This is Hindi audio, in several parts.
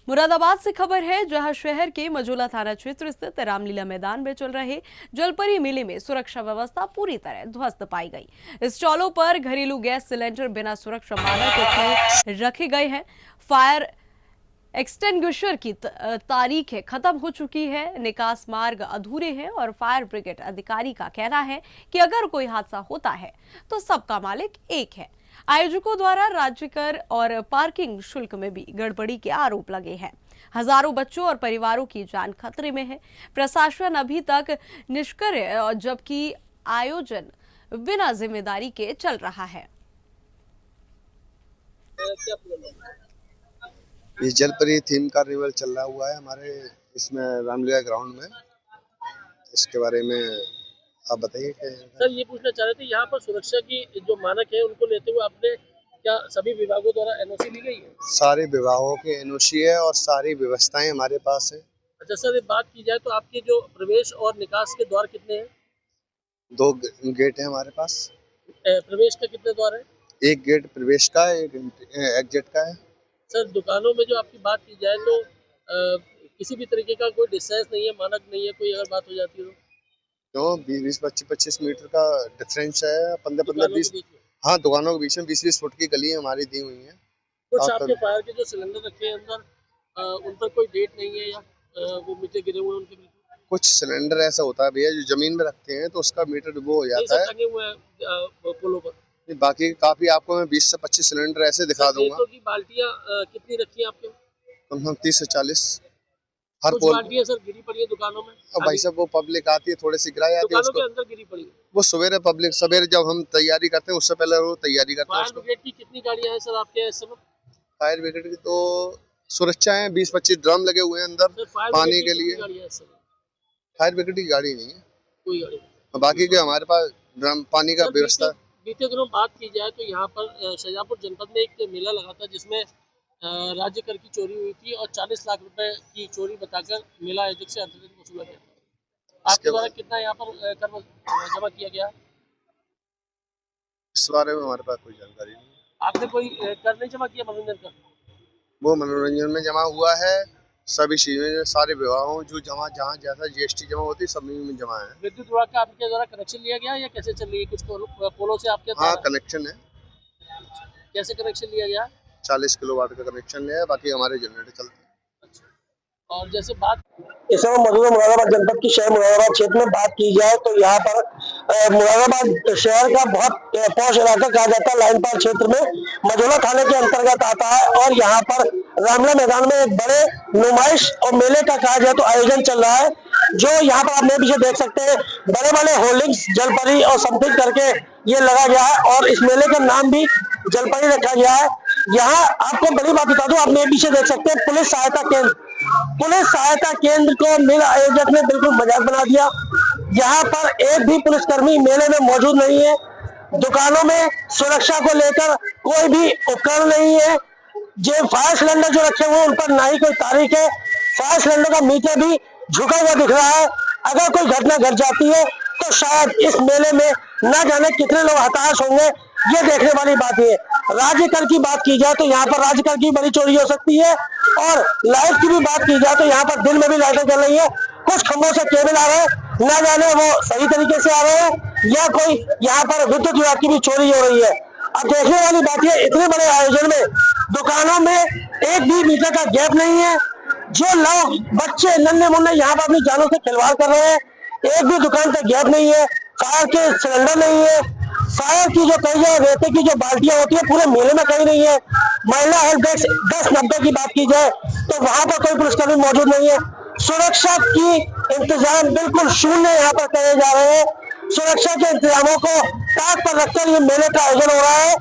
मुरादाबाद से खबर है, जहां शहर के मजोला थाना क्षेत्र स्थित रामलीला मैदान में चल रहे जलपरी मेले में सुरक्षा व्यवस्था पूरी तरह ध्वस्त पाई गई। स्टॉलों पर घरेलू गैस सिलेंडर बिना सुरक्षा मानक के रखे गए हैं। फायर एक्सटिंग्विशर की तारीखें खत्म हो चुकी है, निकास मार्ग अधूरे हैं और फायर ब्रिगेड अधिकारी का कहना है कि अगर कोई हादसा होता है तो सबका मालिक एक है। आयोजकों द्वारा राज्य कर और पार्किंग शुल्क में भी गड़बड़ी के आरोप लगे हैं। हजारों बच्चों और परिवारों की जान खतरे में है। प्रशासन अभी तक निष्क्रिय, जबकि आयोजन बिना जिम्मेदारी के चल रहा है। ये जलपरी थीम कार्निवल चल रहा हुआ है हमारे इसमें रामलीला ग्राउंड में। इसके बारे में आप बताइए। सर, ये पूछना चाह रहे थे, यहाँ पर सुरक्षा की जो मानक है उनको लेते हुए आपने क्या सभी विभागों द्वारा एनओसी ली गई है? सारे विभागों के एनओसी है और सारी व्यवस्थाएं हमारे पास है। अच्छा सर, ये बात की जाए तो आपके जो प्रवेश और निकास के द्वार कितने हैं? 2 गेट है हमारे पास। प्रवेश का कितने द्वार है? एक गेट प्रवेश का है, एक एग्जिट का है। सर, दुकानों में जो आपकी बात की जाए तो किसी भी तरीके का कोई डिस्टेंस नहीं है, मानक नहीं है, कोई अगर बात हो जाती है तो 20-25 मीटर का डिफरेंस है। 15-20। हाँ, दुकानों के बीच में 20-20 फुट की गली हमारी दी हुई है। कुछ आपके फायर के जो सिलेंडर रखे हैं अंदर, उन पर कोई डेट नहीं है या वो मीटर गिरे हुए हैं उनके? कुछ सिलेंडर ऐसा होता है भैया जो जमीन में रखते हैं तो उसका मीटर वो हो जाता है। टंगे हुए हैं पुलों पर। बाकी काफी आपको मैं 20 से 25 सिलेंडर ऐसे दिखा दूंगा। की बाल्टियां कितनी रखी है आपके? कम से कम 30 से 40 हर कुछ बाल्टियां सर गिरी पड़ी है दुकानों में। और भाई साहब वो पब्लिक आती है, थोड़ी सी गिराई आती है दुकानों के अंदर गिरी पड़ी है। वो सवेरे जब हम तैयारी करते हैं उससे पहले वो तैयारी करते हैं। फायर ब्रिगेड की कितनी गाड़ियां हैं सर आपके इस समय? फायर ब्रिगेड की तो सुरक्षा है, 20-25 ड्रम लगे हुए हैं अंदर पानी के लिए। फायर ब्रिगेड की गाड़ी नहीं है कोई गाड़ी। बाकी के हमारे पास ड्रम पानी का व्यवस्था। बीते दिनों बात की जाए तो यहाँ पर शाहजहांपुर जनपद में एक मेला लगा था जिसमें राज्य कर की चोरी हुई थी और 40 लाख रुपए की चोरी बताकर मेला आयोजक से अर्थदंड वसूला गया था। आपके द्वारा कितना यहाँ पर कर जमा किया गया? इस बारे में हमारे पास कोई जानकारी नहीं है। आपने कोई कर नहीं जमा किया मनोरंजन कर? वो मनोरंजन में जमा हुआ है, सभी चीजें सारे विभागों जो जमा जहाँ जैसा जीएसटी जमा होती है सभी में जमा है। विद्युत विभाग का आपके द्वारा कनेक्शन लिया गया या कैसे चल रही है? कुछ पोलों से आपके? हाँ, कनेक्शन है। कैसे कनेक्शन लिया गया? 40 किलोवाट का कनेक्शन है, बाकी हमारे जनरेटर चलते हैं। और जैसे बात इस समय मौजूदा मुरादाबाद जनपद की शहर मुरादाबाद क्षेत्र में बात की जाए तो यहाँ पर मुरादाबाद शहर का बहुत पॉश इलाका कहा जाता है। लाइन पार क्षेत्र में मझोला थाने के अंतर्गत आता है और यहाँ पर रामलीला मैदान में एक बड़े नुमाइश और मेले का कहा जाए तो आयोजन चल रहा है, जो यहाँ पर आप मेरे पीछे देख सकते हैं। बड़े बड़े होर्डिंग्स जलपरी और समथिंग करके ये लगा गया है और इस मेले का नाम भी जलपरी रखा गया है। यहाँ आपको बड़ी बात बता दूं, आप मेरे पीछे देख सकते हैं पुलिस सहायता केंद्र। पुलिस सहायता केंद्र को मेला आयोजक ने बिल्कुल मजाक बना दिया। यहाँ पर एक भी पुलिसकर्मी मेले में मौजूद नहीं है। दुकानों में सुरक्षा को लेकर कोई भी उपकरण नहीं है। जो फायर सिलेंडर जो रखे हुए हैं उन पर ना ही कोई तारीख है। फायर सिलेंडर का मीटर भी झुका हुआ दिख रहा है। अगर कोई घटना घट जाती है तो शायद इस मेले में न जाने कितने लोग हताश होंगे, ये देखने वाली बात है। राज्य कर की बात की जाए तो यहाँ पर राज्य कर की बड़ी चोरी हो सकती है और लाइट की भी बात की जाए तो यहाँ पर दिन में भी लाइटें जल रही है। कुछ खंभों से केबल आ रहे हैं, न जाने वो सही तरीके से आ रहे हैं या कोई यहाँ पर विद्युत विभाग की भी चोरी हो रही है। अब देखने वाली बात है, इतने बड़े आयोजन में दुकानों में एक भी मीटर का गैप नहीं है। जो लोग बच्चे नन्हे मुन्ने यहाँ पर अपनी जानों से खिलवाड़ कर रहे हैं, एक भी दुकान पे गैप नहीं है। फायर के सिलेंडर नहीं है। फायर की जो कही जाए रेते की जो बाल्टियां होती है पूरे मेले में कहीं नहीं है। महिला हेल्प डेस्क 1090 की बात की जाए तो वहां पर कोई पुलिसकर्मी मौजूद नहीं है। सुरक्षा की इंतजाम बिल्कुल शून्य यहाँ पर करे जा रहे हैं। सुरक्षा के इंतजामों को ताक पर रखकर ये मेले का आयोजन हो रहा है।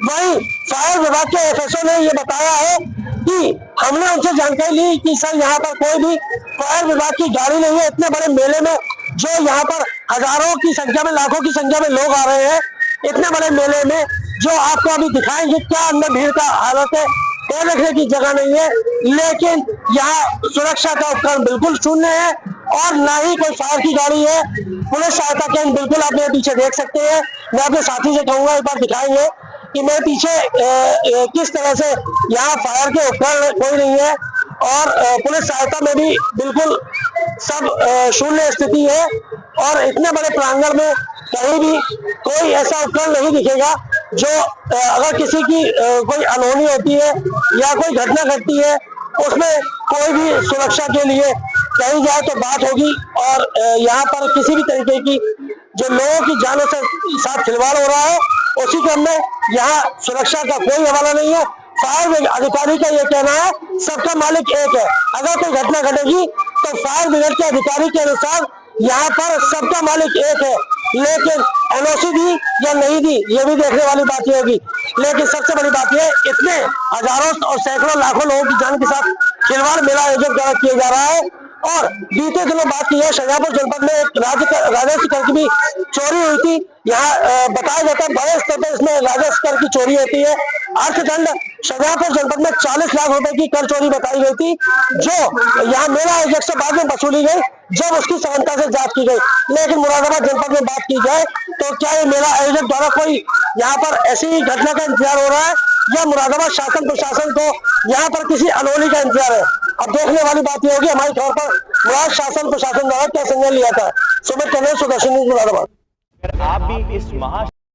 वहीं फायर विभाग के एफएसओ ने ये बताया है कि हमने उनसे जानकारी ली कि सर यहाँ पर कोई भी फायर विभाग की गाड़ी नहीं है। इतने बड़े मेले में जो यहाँ पर हजारों की संख्या में लाखों की संख्या में लोग आ रहे हैं, इतने बड़े मेले में जो आपको अभी दिखाएंगे क्या अंदर भीड़ का हालत है, पैर रखने की जगह नहीं है। लेकिन यहाँ सुरक्षा का उपकरण बिल्कुल शून्य है और ना ही कोई फायर की गाड़ी है। पुलिस सहायता केंद्र बिल्कुल आप मेरे पीछे देख सकते हैं। मैं अपने साथी से कहूंगा एक बार दिखाएंगे कि मेरे पीछे किस तरह से यहाँ फायर के उपकरण कोई नहीं है और पुलिस सहायता में भी बिल्कुल सब शून्य स्थिति है और इतने बड़े प्रांगण में कहीं भी कोई ऐसा उपकरण नहीं दिखेगा जो अगर किसी की कोई अनहोनी होती है या कोई घटना घटती है उसमें कोई भी सुरक्षा के लिए कहीं जाए तो बात होगी। और यहाँ पर किसी भी तरीके की जो लोगों की जानों से साथ खिलवाड़ हो रहा है उसी क्रम में यहाँ सुरक्षा का कोई हवाला नहीं है। फायर अधिकारी का ये कहना है सबका मालिक एक है, अगर कोई घटना घटेगी तो फायर ब्रिगेड के अधिकारी के अनुसार यहाँ पर सबका मालिक एक है, लेकिन एनओसी दी या नहीं दी ये भी देखने वाली बात ये होगी। लेकिन सबसे बड़ी बात ये इतने हजारों और सैकड़ों लाखों लोगों की जान के साथ खिलवाड़ मेला आयोजन द्वारा किया जा रहा है। और बीते दिनों बात की है शाहजहांपुर जनपद में एक राजस्व कर की भी चोरी हुई थी। यहाँ बताया जाता है बड़े स्तर पर इसमें राजस्व कर की चोरी होती है। अर्थदंड शाहजहांपुर जनपद में 40 लाख रुपए की कर चोरी बताई गई थी जो यहाँ मेला आयोजक से बाद में वसूली गई जब उसकी सघनता से जांच की गई। लेकिन मुरादाबाद जनपद में बात की जाए तो क्या ये मेला आयोजक द्वारा कोई यहाँ पर ऐसी घटना का इंतजार हो रहा है या मुरादाबाद शासन प्रशासन को यहाँ पर किसी अनहोनी का इंतजार है? अब देखने वाली बात यह होगी हमारी खबर पर मुराद शासन प्रशासन द्वारा क्या संज्ञान लिया था। सुमित कन्नौज, सुदर्शन न्यूज़, मुरादाबाद। आप भी इस महा